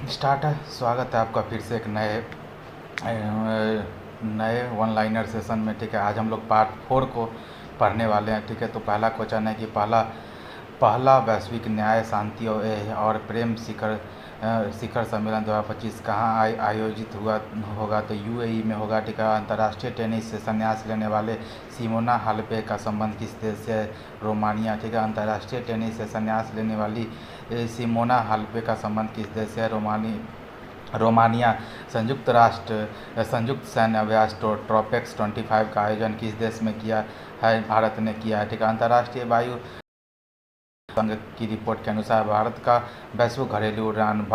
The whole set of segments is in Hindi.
स्टार्ट है। स्वागत है आपका फिर से एक नए वन लाइनर सेशन में। ठीक है, आज हम लोग पार्ट 4 को पढ़ने वाले हैं। ठीक है, तो पहला क्वेश्चन है कि पहला पहला वैश्विक न्याय शांति और प्रेम शिखर सम्मेलन 2025 कहाँ आयोजित हुआ होगा? तो यूएई में होगा। ठीक है, अंतर्राष्ट्रीय टेनिस से संन्यास लेने वाले सिमोना हालेप का संबंध किस देश से है? रोमानिया। ठीक है, अंतर्राष्ट्रीय टेनिस से संन्यास लेने वाली सिमोना हालेप का संबंध किस देश से है? रोमानिया। संयुक्त सैन्य अभ्यास ट्रोपेक्स 25 का आयोजन किस देश में किया है? भारत ने किया है। ठीक है, अंतर्राष्ट्रीय वायु संघ की रिपोर्ट के अनुसार भारत का वैश्विक घरेलू उड़ान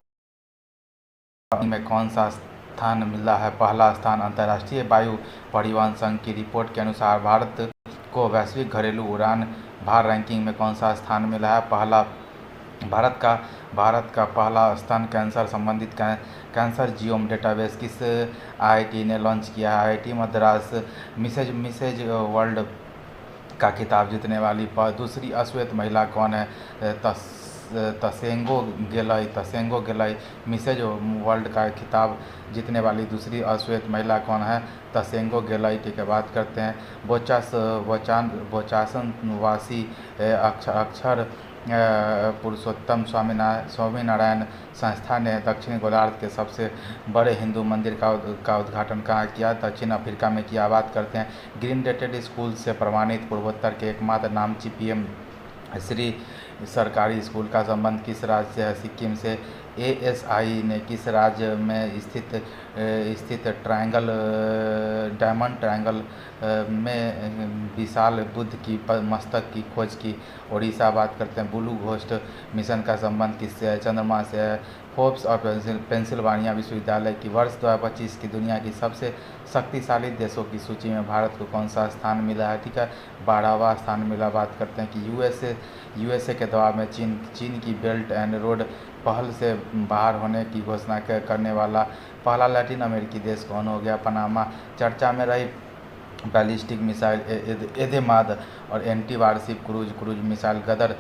में कौन सा स्थान मिला है? पहला स्थान। अंतर्राष्ट्रीय वायु परिवहन संघ की रिपोर्ट के अनुसार भारत को वैश्विक घरेलू उड़ान भार रैंकिंग में कौन सा स्थान मिला है? पहला। भारत का पहला स्तन कैंसर संबंधित कैंसर जियोम डेटाबेस किस आईआईटी ने लॉन्च किया है? आईआईटी मद्रास। मिसेज वर्ल्ड का खिताब जीतने वाली दूसरी अश्वेत महिला कौन है? तसेंगो गेलई मिसेज वर्ल्ड का खिताब जीतने वाली दूसरी अश्वेत महिला कौन है? तसेंगो गेलई। ठीक है, बात करते हैं बोचासन वासी अक्षर पुरुषोत्तम स्वामीनारायण संस्था ने दक्षिण गोलार्ध के सबसे बड़े हिंदू मंदिर का उद्घाटन कहाँ किया? दक्षिण अफ्रीका में किया। बात करते हैं ग्रीन रेटेड स्कूल से प्रमाणित पूर्वोत्तर के एकमात्र नामची पीएम श्री सरकारी स्कूल का संबंध किस राज्य से है? सिक्किम से। एएसआई ने किस राज्य में स्थित डायमंड ट्रायंगल में विशाल बुद्ध की मस्तक की खोज की? ओडिशा। बात करते हैं ब्लू घोस्ट मिशन का संबंध किससे है? चंद्रमा से है। फोर्ब्स और पेंसिल्वानिया विश्वविद्यालय की वर्ष 2025 की दुनिया की सबसे शक्तिशाली देशों की सूची में भारत को कौन सा स्थान मिला है? ठीक है, 12वां स्थान मिला। बात करते हैं कि यूएसए के दबाव में चीन की बेल्ट एंड रोड पहल से बाहर होने की घोषणा करने वाला पहला लैटिन अमेरिकी देश कौन हो गया? पनामा। चर्चा में रही बैलिस्टिक मिसाइल एदेमाद और एंटी वारशिप क्रूज मिसाइल गदर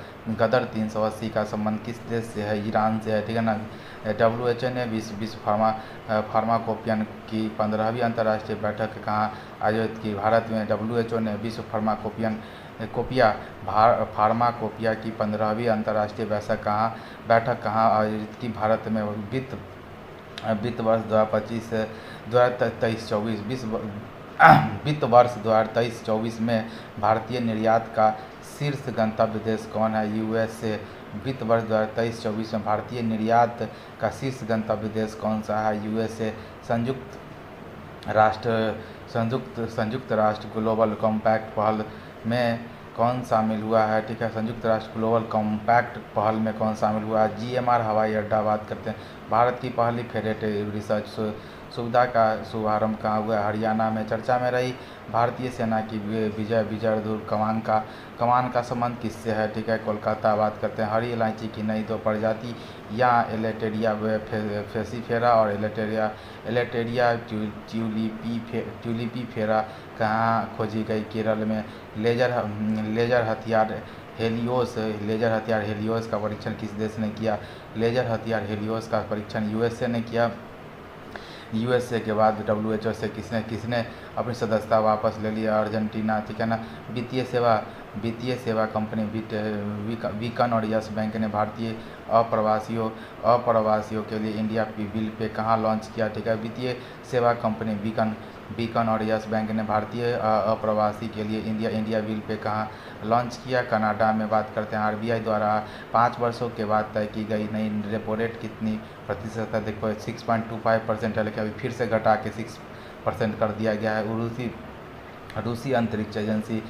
380 का संबंध किस देश से है? ईरान से है। ठीक है ना। डब्ल्यूएचओ ने विश्व फार्माकोपियन की 15वीं अंतर्राष्ट्रीय बैठक कहाँ आयोजित की? भारत में। डब्ल्यूएचओ ने विश्व फार्माकोपिया की 15वीं अंतर्राष्ट्रीय बैठक कहाँ आयोजित की? भारत में। वित्त वर्ष 2025 से 2023-24 वित्त वर्ष 2023-24 में भारतीय निर्यात का शीर्ष गंतव्य देश कौन है? यूएसए। वित्त वर्ष 2023-24 में भारतीय निर्यात का शीर्ष गंतव्य देश कौन सा है? यूएसए। संयुक्त राष्ट्र ग्लोबल कॉम्पैक्ट पहल में कौन शामिल हुआ है? ठीक है, संयुक्त राष्ट्र ग्लोबल कॉम्पैक्ट पहल में कौन शामिल हुआ है? जीएमआर हवाई अड्डा। बात करते हैं भारत की पहली फेरेट रिसर्च सुविधा का शुभारंभ कहाँ हुआ? हरियाणा में। चर्चा में रही भारतीय सेना की विजय दुर्ग कमान का संबंध किससे है? ठीक है, कोलकाता। बात करते हैं हरी इलायची की नई 2 प्रजाति या एलेटेरिया फेसिफेरा और एलेटेरिया ट्यूलिपीफेरा कहाँ खोजी गई? केरल में। लेजर हथियार हेलियोस का परीक्षण किस देश ने किया? लेजर हथियार हेलियोस का परीक्षण यूएसए ने किया। यूएसए के बाद डब्ल्यूएचओ से किसने अपनी सदस्यता वापस ले लिया? अर्जेंटीना। ठीक है ना। वित्तीय सेवा कंपनी वीकन और यस बैंक ने भारतीय अप्रवासियों के लिए इंडिया बिल पे कहाँ लॉन्च किया? ठीक है, वित्तीय सेवा कंपनी बीकन और यस बैंक ने भारतीय अप्रवासी के लिए इंडिया बिल पे कहाँ लॉन्च किया? कनाडा में। बात करते हैं आरबीआई द्वारा 5 वर्षों के बाद तय की गई नई रेपो रेट कितनी प्रतिशत है? देखो 6.25% है, लेकिन अभी फिर से घटा के 6% कर दिया गया है। रूसी अंतरिक्ष एजेंसी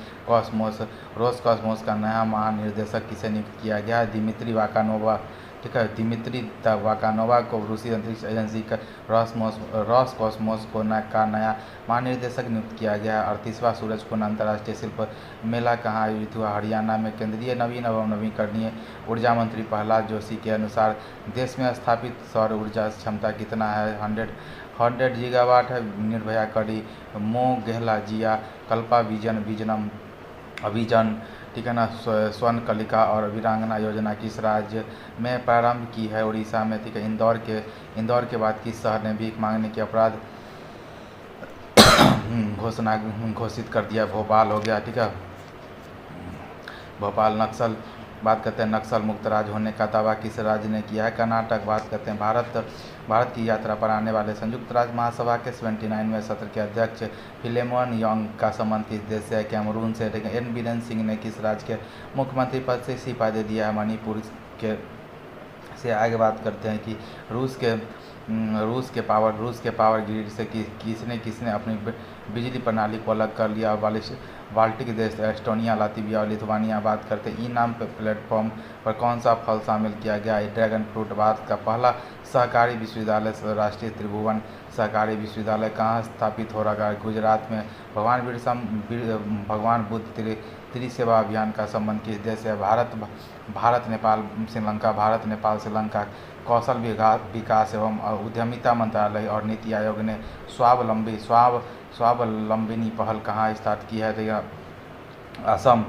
रोसकॉस्मोस का नया महानिर्देशक किसे नियुक्त किया गया है? दिमित्री वाकानोवा। ठीक है, दिमित्री वाकानोवा को रूसी अंतरिक्ष एजेंसी का रॉसकॉस्मोस का नया महानिर्देशक नियुक्त किया गया है। 38वां सूरजकुंड अंतर्राष्ट्रीय शिल्प मेला कहाँ आयोजित हुआ? हरियाणा में। केंद्रीय नवीन एवं नवीकरणीय ऊर्जा मंत्री प्रहलाद जोशी के अनुसार देश में स्थापित सौर ऊर्जा क्षमता कितना है? 100 गीगावाट है। निर्भया कड़ी मो गेहला जिया कल्पा अभिजन। ठीक है ना। स्वर्ण कलिका और वीरांगना योजना किस राज्य में प्रारंभ की है? उड़ीसा में, ठीक है। इंदौर के बाद किस शहर ने भीख मांगने के अपराध घोषणा घोषित कर दिया? भोपाल हो गया, ठीक है। भोपाल। नक्सल, बात करते हैं नक्सल मुक्त राज्य होने का दावा किस राज्य ने किया है? कर्नाटक। बात करते हैं भारत की यात्रा पर आने वाले संयुक्त राज्य महासभा के 79वें सत्र के अध्यक्ष फिलेमोन योंग का संबंध किस देश से है? कैमरून से। एन बीरेन सिंह ने किस राज्य के मुख्यमंत्री पद से इस्तीफा दे दिया है? मणिपुर के। से आगे बात करते हैं कि रूस के पावर ग्रिड से किसने अपनी बिजली प्रणाली को अलग कर लिया? बाल्टिक देश एस्टोनिया, लातविया और लिथुआनिया। बात करते हैं ई नाम प्लेटफॉर्म पर कौन सा फल शामिल किया गया है? Dragon fruit. भारत का पहला सहकारी विश्वविद्यालय राष्ट्रीय त्रिभुवन सहकारी विश्वविद्यालय कहाँ स्थापित हो रहा है? गुजरात में। भगवान बुद्ध त्रिसेवा अभियान का संबंध किस देश से है? भारत नेपाल श्रीलंका। कौशल विकास एवं उद्यमिता मंत्रालय और नीति आयोग ने स्वावलंबिनी पहल कहाँ स्टार्ट की है? असम,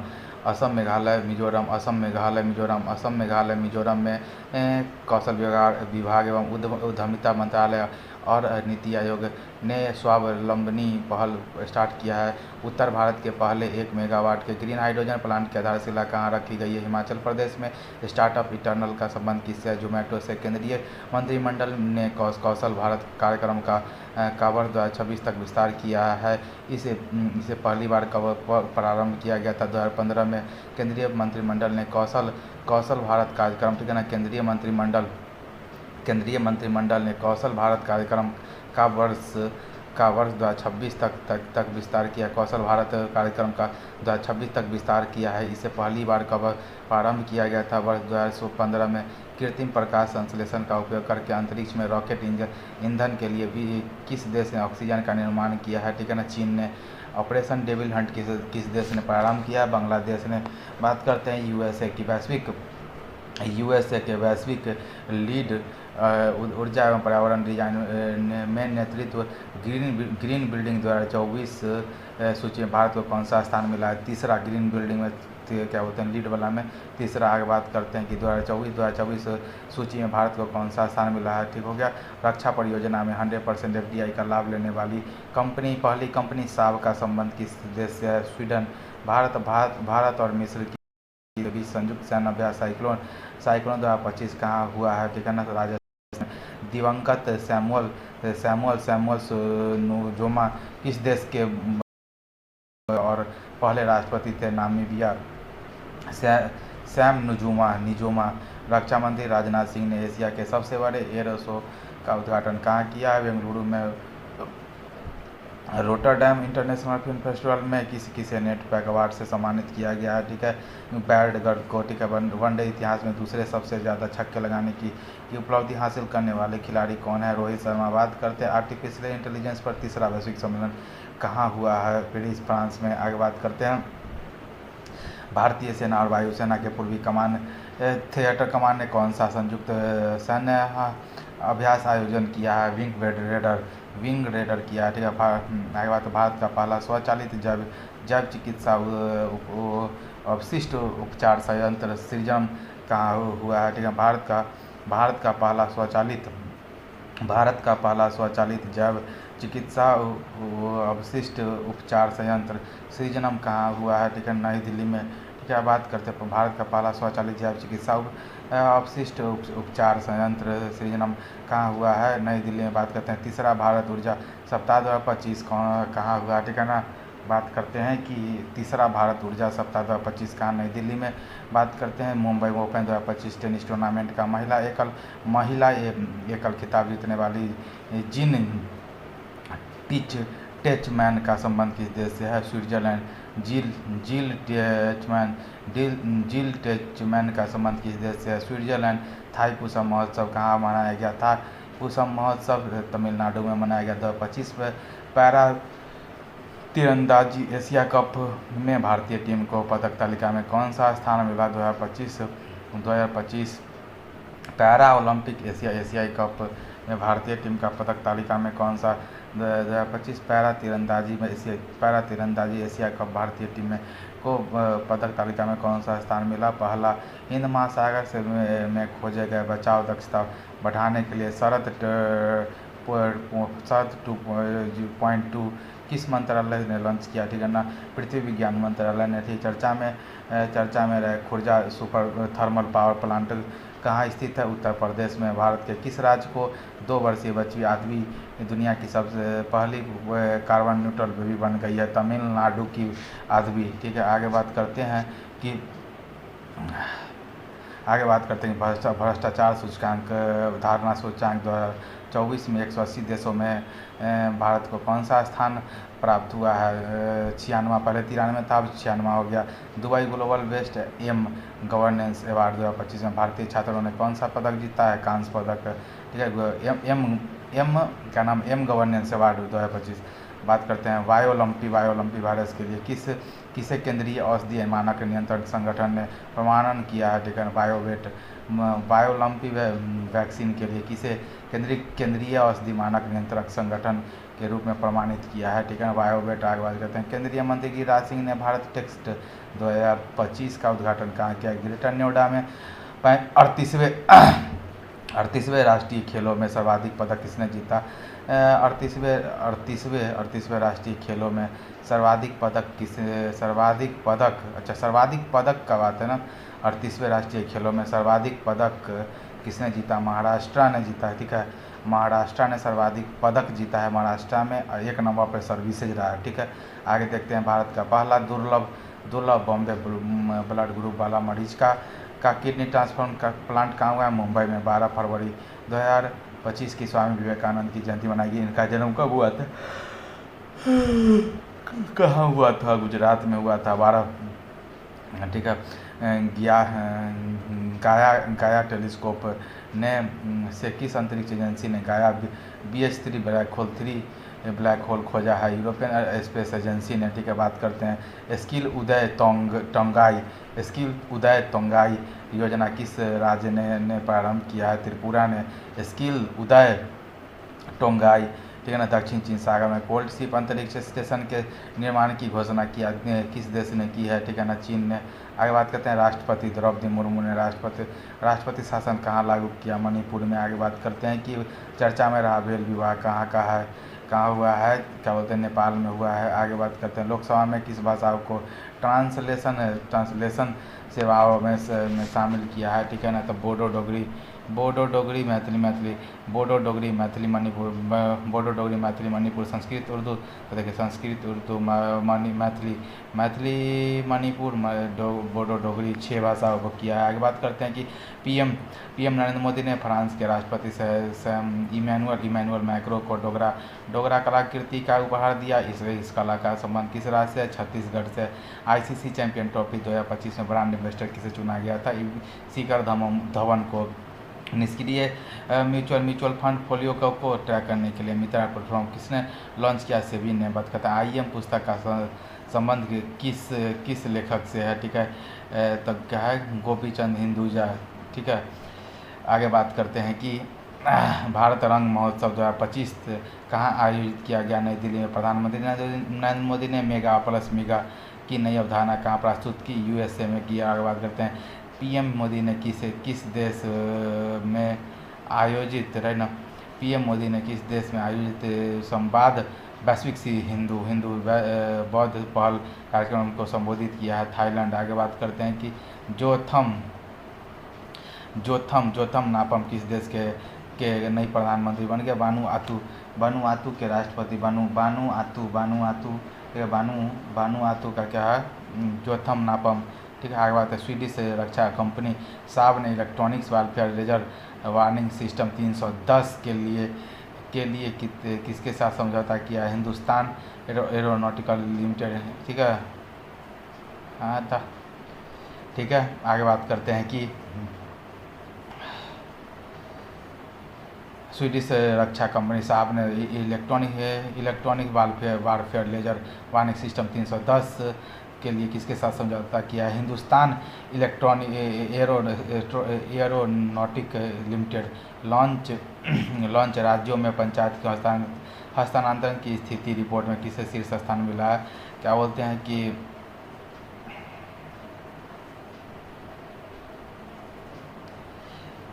मेघालय, मिजोरम में कौशल विभाग एवं उद्यमिता मंत्रालय और नीति आयोग ने स्वावलंबनी पहल स्टार्ट किया है। उत्तर भारत के पहले 1 मेगावाट के ग्रीन हाइड्रोजन प्लांट की आधारशिला कहाँ रखी गई है? हिमाचल प्रदेश में। स्टार्टअप इटर्नल का संबंध किससे है? जोमेटो से। केंद्रीय मंत्रिमंडल ने कौशल भारत कार्यक्रम का वर्ष 2026 तक विस्तार किया है। इसे पहली बार कब प्रारंभ किया गया था? 2015 में। केंद्रीय मंत्रिमंडल ने कौशल भारत कार्यक्रम, ठीक है ना। केंद्रीय मंत्रिमंडल ने कौशल भारत कार्यक्रम का वर्ष 2026 तक विस्तार किया। कौशल भारत कार्यक्रम का 2026 तक विस्तार किया है। इसे पहली बार कब प्रारंभ किया गया था? वर्ष 2015 में। कृत्रिम प्रकाश संश्लेषण का उपयोग करके अंतरिक्ष में रॉकेट ईंधन के लिए भी किस देश ने ऑक्सीजन का निर्माण किया है? ठीक है ना, चीन ने। ऑपरेशन डेविल हंट किस देश ने प्रारंभ किया? बांग्लादेश ने। बात करते हैं यूएसए के वैश्विक लीड ऊर्जा एवं पर्यावरण डिजाइन में नेतृत्व ग्रीन बिल्डिंग 2024 सूची में भारत को कौन सा स्थान मिला है? तीसरा। ग्रीन बिल्डिंग में क्या बोलते हैं लीड वाला में तीसरा। आगे बात करते हैं कि 2024 सूची में भारत को कौन सा स्थान मिला है? ठीक हो गया। रक्षा परियोजना में 100% FDI का लाभ लेने वाली पहली कंपनी साब का संबंध किस देश से है? स्वीडन। भारत और मिस्र के बीच संयुक्त सैन्य अभ्यास साइक्लोन 2025 कहाँ हुआ है? ठीक है ना, राजस्थान। दिवंगत सैमुअल नुजोमा किस देश के और पहले राष्ट्रपति थे? नामीबिया। सैम निजोमा। रक्षा मंत्री राजनाथ सिंह ने एशिया के सबसे बड़े एयर शो का उद्घाटन कहाँ किया है? बेंगलुरु में। रोटरडैम इंटरनेशनल फिल्म फेस्टिवल में किसे नेटपैक अवार्ड से सम्मानित किया गया है? ठीक है, बैडगर्ड को। ठीक है, वनडे इतिहास में दूसरे सबसे ज़्यादा छक्के लगाने की उपलब्धि हासिल करने वाले खिलाड़ी कौन है? रोहित शर्मा। बात करते हैं आर्टिफिशियल इंटेलिजेंस पर तीसरा वैश्विक सम्मेलन कहाँ हुआ है? पेरिस, फ्रांस में। आगे बात करते हैं भारतीय सेना और वायुसेना के पूर्वी कमान थिएटर कमान ने कौन सा संयुक्त सैन्य अभ्यास आयोजन किया है? विंग रेडर किया है। ठीक है। आगे बात, भारत का पहला स्वचालित जैव चिकित्सा अवशिष्ट उपचार संयंत्र सृजन कहाँ हुआ है? ठीक है। भारत का पहला स्वचालित जैव चिकित्सा अवशिष्ट उपचार संयंत्र सृजनम कहाँ हुआ है? ठीक है, नई दिल्ली में। ठीक है। बात करते हैं भारत का पहला स्वचालित जैव चिकित्सा अवशिष्ट उपचार संयंत्र सृजनम कहाँ हुआ है? नई दिल्ली में। बात करते हैं तीसरा भारत ऊर्जा सप्ताह 2025 कहाँ हुआ? ठीक है ना। बात करते हैं कि तीसरा भारत ऊर्जा सप्ताह 2025 कहाँ? नई दिल्ली में। बात करते हैं मुंबई ओपन 2025 टेनिस टूर्नामेंट का महिला एकल खिताब जीतने वाली जिन टेचमैन का संबंध किस देश से है? स्विट्जरलैंड। जिल टेचमैन का संबंध किस देश से है? स्विट्जरलैंड। थाई पुसम महोत्सव कहाँ मनाया गया था? पुसम महोत्सव तमिलनाडु में मनाया गया। 2025 में पैरा तीरंदाजी एशिया कप में भारतीय टीम को पदक तालिका में कौन सा स्थान मिला? 2025 पैरा ओलंपिक एशियाई कप में भारतीय टीम का पदक तालिका में कौन सा 2025 पैरा तीरंदाजी एशिया कप भारतीय टीम में को पदक तालिका में कौन सा स्थान मिला? पहला, हिंद महासागर से में खोजे गए बचाव दक्षता बढ़ाने के लिए शरद 2.2 किस मंत्रालय ने लॉन्च किया? ठीक है ना, पृथ्वी विज्ञान मंत्रालय ने। ठीक, चर्चा में रहे Khurja super thermal power plant कहाँ स्थित है? उत्तर प्रदेश में। भारत के किस राज्य को 2 वर्षीय बच्ची आदमी दुनिया की सबसे पहली कार्बन न्यूट्रल बेबी बन गई है? तमिलनाडु की आदमी। ठीक है, आगे बात करते हैं कि भ्रष्टाचार सूचकांक धारणा सूचकांक 2024 में 180 देशों में भारत को कौन सा स्थान प्राप्त हुआ है? 96, पहले 93 था, अब 96 हो गया। Dubai global best M governance award 2025 में भारतीय छात्रों ने कौन सा पदक जीता है? कांस्य पदक। ठीक है, एम गवर्नेंस अवार्ड 2025। बात करते हैं वायोलंपी वायरस के लिए किसे केंद्रीय औषधि मानक नियंत्रण संगठन ने प्रमाणन किया है? ठीक है, वायोलंपी वैक्सीन के लिए किसे केंद्रीय औषधि मानक नियंत्रक संगठन के रूप में प्रमाणित किया है? ठीक है, बायोवेट। आगे बात करते हैं केंद्रीय मंत्री गिरिराज सिंह ने भारत टेक्स्ट 2025 का उद्घाटन कहाँ किया? ग्रेटर नोएडा में। 38वें राष्ट्रीय खेलों में सर्वाधिक पदक किसने जीता? 38वें राष्ट्रीय खेलों में सर्वाधिक पदक का बात है ना। 38वें राष्ट्रीय खेलों में सर्वाधिक पदक किसने जीता? महाराष्ट्र ने जीता है। ठीक है, महाराष्ट्र ने सर्वाधिक पदक जीता है। महाराष्ट्र में 1 नंबर पर सर्विसेज रहा है। ठीक है, आगे देखते हैं भारत का पहला दुर्लभ बॉम्बे ब्लड ग्रुप वाला मरीज का किडनी ट्रांसप्लांट का प्लांट कहाँ हुआ है? मुंबई में। 12 फरवरी 2025 की स्वामी विवेकानंद की जयंती मनाएगी। इनका जन्म कब हुआ था? कहाँ हुआ था? गुजरात में हुआ था। 12। ठीक है, गाया टेलीस्कोप ने से किस अंतरिक्ष एजेंसी ने गाया BH3 ब्लैक होल खोजा है? यूरोपियन स्पेस एजेंसी ने। ठीक है, बात करते हैं स्किल उदय तोंगाई योजना किस राज्य ने प्रारंभ किया है? त्रिपुरा ने। स्किल उदय टोंगाई, ठीक है ना, दक्षिण चीन सागर में। कोल्ड शिप अंतरिक्ष स्टेशन के निर्माण की घोषणा किस देश ने की है? ठीक है ना, चीन ने। आगे बात करते हैं राष्ट्रपति द्रौपदी मुर्मू ने राष्ट्रपति शासन कहाँ लागू किया? मणिपुर में। आगे बात करते हैं कि चर्चा में रहा बेल विवाह कहाँ हुआ है? क्या बोलते हैं, नेपाल में हुआ है। आगे बात करते हैं लोकसभा में किस भाषाओं को ट्रांसलेशन सेवाओं में शामिल किया है? ठीक है ना, तो बोडो डोगरी मैथिली मणिपुर। संस्कृत उर्दू, तो देखिए संस्कृत उर्दू मैथिली मणिपुर बोडो डोगरी 6 भाषाओं को किया है। आगे बात करते हैं कि पीएम नरेंद्र मोदी ने फ्रांस के राष्ट्रपति से इमैनुअल मैक्रों को डोगरा कलाकृति का उपहार दिया। इस कला का संबंध किस राज्य से? छत्तीसगढ़ से। आईसीसी चैंपियन ट्रॉफी 2025 में ब्रांड एम्बेसडर किसे चुना गया था? शिखर धवन को। निष्क्रिय म्यूचुअल फंड फोलियो को ट्रैक करने के लिए मित्रा प्लेटफॉर्म किसने लॉन्च किया? सेबी ने। बात करता है IM पुस्तक का संबंध किस लेखक से है? ठीक है, तो क्या है? गोपीचंद हिंदुजा। ठीक है, आगे बात करते हैं कि भारत रंग महोत्सव 2025 कहाँ आयोजित किया गया? नई दिल्ली में। प्रधानमंत्री नरेंद्र मोदी ने मेगा प्लस मेगा की नई अवधारणा कहाँ प्रस्तुत की? USA में किया। आगे बात करते हैं PM मोदी ने किस देश में आयोजित PM मोदी ने किस देश में आयोजित संवाद वैश्विक हिंदू बौद्ध पहल कार्यक्रम को संबोधित किया है? थाईलैंड। आगे बात करते हैं कि जोथम नापम किस देश के नई प्रधानमंत्री बन गए? बानुआतू के राष्ट्रपति बानुआतू का क्या है? जोथम नापम। ठीक है, आगे बात है स्वीडिश रक्षा कंपनी साब ने electronics warfare laser warning system 310 के लिए किसके साथ समझौता किया? Hindustan aeronautical limited. ठीक है, हाँ था। ठीक है, आगे बात करते हैं कि स्वीडिश रक्षा कंपनी साब ने electronic warfare laser warning system के लिए किसके साथ समझौता किया है? Hindustan electronic aeronautic limited. Launch राज्यों में पंचायत के हस्तांतरण की स्थिति रिपोर्ट में किसे शीर्ष स्थान मिला है? क्या बोलते हैं कि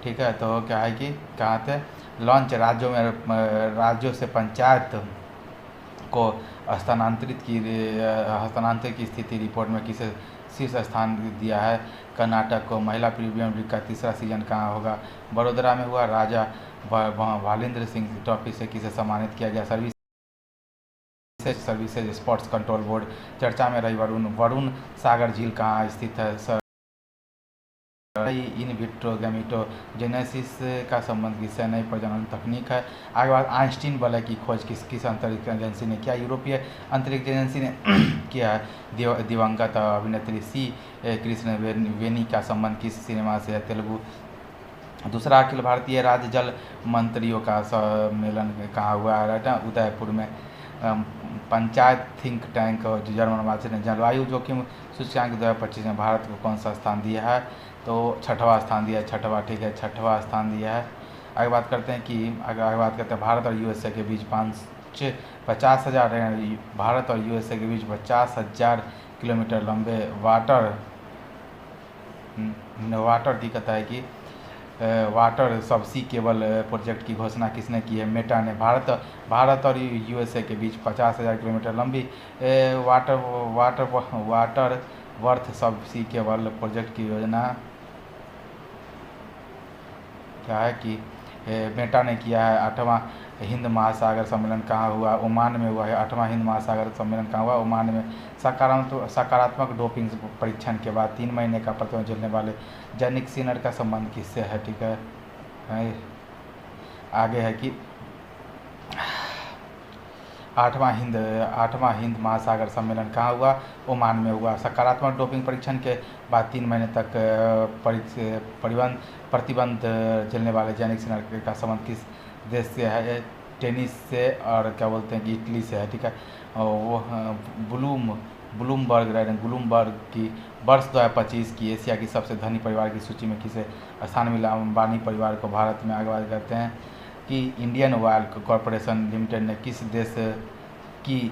ठीक है, तो क्या है कि कहाँ थे? लॉन्च राज्यों से पंचायत को हस्तांतरित की स्थिति रिपोर्ट में किसे शीर्ष स्थान दिया है? कर्नाटक को। महिला प्रीमियर लीग का तीसरा सीजन कहाँ होगा? बड़ोदरा में हुआ। राजा भालिंद्र सिंह ट्रॉफी से किसे सम्मानित किया गया? सर्विसेज स्पोर्ट्स कंट्रोल बोर्ड चर्चा में रही। वरुण सागर झील कहाँ स्थित है? इन विट्रो गैमेटोजेनेसिस का संबंध किससे? नई प्रजनन तकनीक है। आगे बाद आइंस्टीन वलय की खोज किस अंतरिक्ष एजेंसी ने किया? यूरोपीय अंतरिक्ष एजेंसी ने किया है। दिवंगत अभिनेत्री सी कृष्ण वेनी का संबंध किस सिनेमा से है? तेलुगु। दूसरा अखिल भारतीय राज्य जल मंत्रियों का सम्मेलन कहाँ हुआ है? उदयपुर में। पंचायत थिंक टैंक और जर्मनवासी ने जलवायु जोखिम सूचकांक 2025 में भारत को कौन सा स्थान दिया है? तो छठवां स्थान दिया है। छठवां, ठीक है, छठवां स्थान दिया है। आगे बात करते हैं भारत और यूएसए के बीच 50,000 भारत और यूएसए के बीच 50,000 किलोमीटर लंबे वाटर दिक्कत है कि वाटर सबसी केबल प्रोजेक्ट की घोषणा किसने की है? मेटा ने। भारत और यूएसए के बीच 50,000 किलोमीटर लंबी वाटर वर्थ सबसी केबल प्रोजेक्ट की योजना क्या है कि मेटा ने किया है। 8वां हिंद महासागर सम्मेलन कहाँ हुआ? ओमान में हुआ है। 8वां हिंद महासागर सम्मेलन कहाँ हुआ? ओमान में। सकारात्मक डोपिंग परीक्षण के बाद 3 महीने का प्रतिबंध झेलने वाले जैनिक सिनर का संबंध किससे है? ठीक है, आगे है कि 8वां हिंद महासागर सम्मेलन कहाँ हुआ? ओमान में हुआ। सकारात्मक डोपिंग परीक्षण के बाद 3 महीने तक प्रतिबंध झेलने वाले जैनिक सिनर का संबंध किस देश से है? टेनिस से और क्या बोलते हैं कि इटली से है। ठीक है, वो ब्लूमबर्ग की वर्ष 2025 की एशिया की सबसे धनी परिवार की सूची में किसे स्थान मिला? अंबानी परिवार को। भारत में आगे बात करते हैं कि इंडियन ऑयल कॉरपोरेशन लिमिटेड ने किस देश की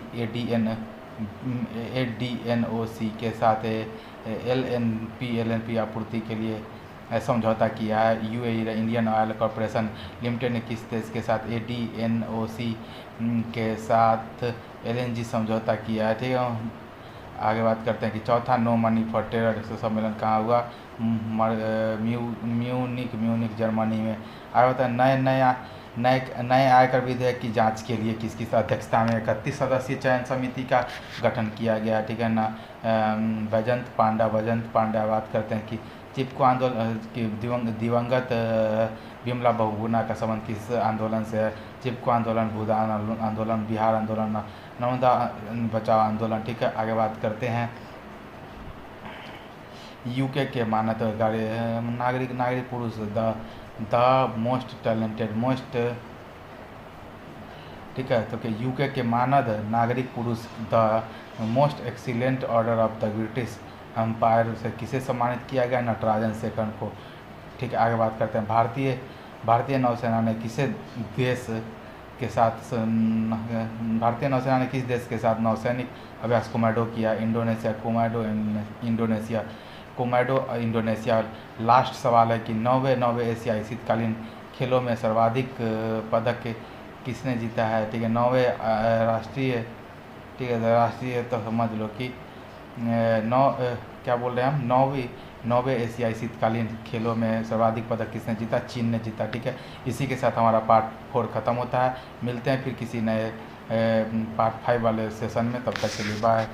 एडीएनओसी के साथ एलएनपी आपूर्ति के लिए समझौता किया है? UAE. Indian oil corporation limited ने किस देश के साथ एडीएनओसी के साथ एलएनजी समझौता किया है? ठीक है, आगे बात करते हैं कि चौथा नो मनी फॉर टेरर सम्मेलन कहाँ हुआ? म्यूनिक जर्मनी में। आगे बताएं नए आयकर विधेयक की जांच के लिए किसकी अध्यक्षता में 31 सदस्यीय चयन समिति का गठन किया गया? ठीक है ना। वजंत पांडा बात करते हैं कि चिपको आंदोलन की दिवंगत विमला बहुगुणा का संबंध किस आंदोलन से है? चिपको आंदोलन, भूदान आंदोलन, बिहार आंदोलन, नर्मदा बचाओ आंदोलन। ठीक है, आगे बात करते हैं यूके के मानद नागरिक पुरुष द मोस्ट टैलेंटेड ठीक है, तो कि यूके के मानद नागरिक पुरुष the most excellent order of the British empire से किसे सम्मानित किया गया? नटराजन सेकंड को। ठीक है, आगे बात करते हैं भारतीय नौसेना ने किस देश के साथ नौसैनिक अभ्यास कोमोडो किया? Komodo Indonesia. लास्ट सवाल है कि 9वें एशियाई शीतकालीन खेलों में सर्वाधिक पदक किसने जीता है? ठीक है, 9वें राष्ट्रीय तो समझ लो कि क्या बोल रहे हैं हम? 9वें एशियाई शीतकालीन खेलों में सर्वाधिक पदक किसने जीता? चीन ने जीता। ठीक है, इसी के साथ हमारा पार्ट 4 ख़त्म होता है। मिलते हैं फिर किसी नए पार्ट 5 वाले सेशन में। तब तक के लिए बाय।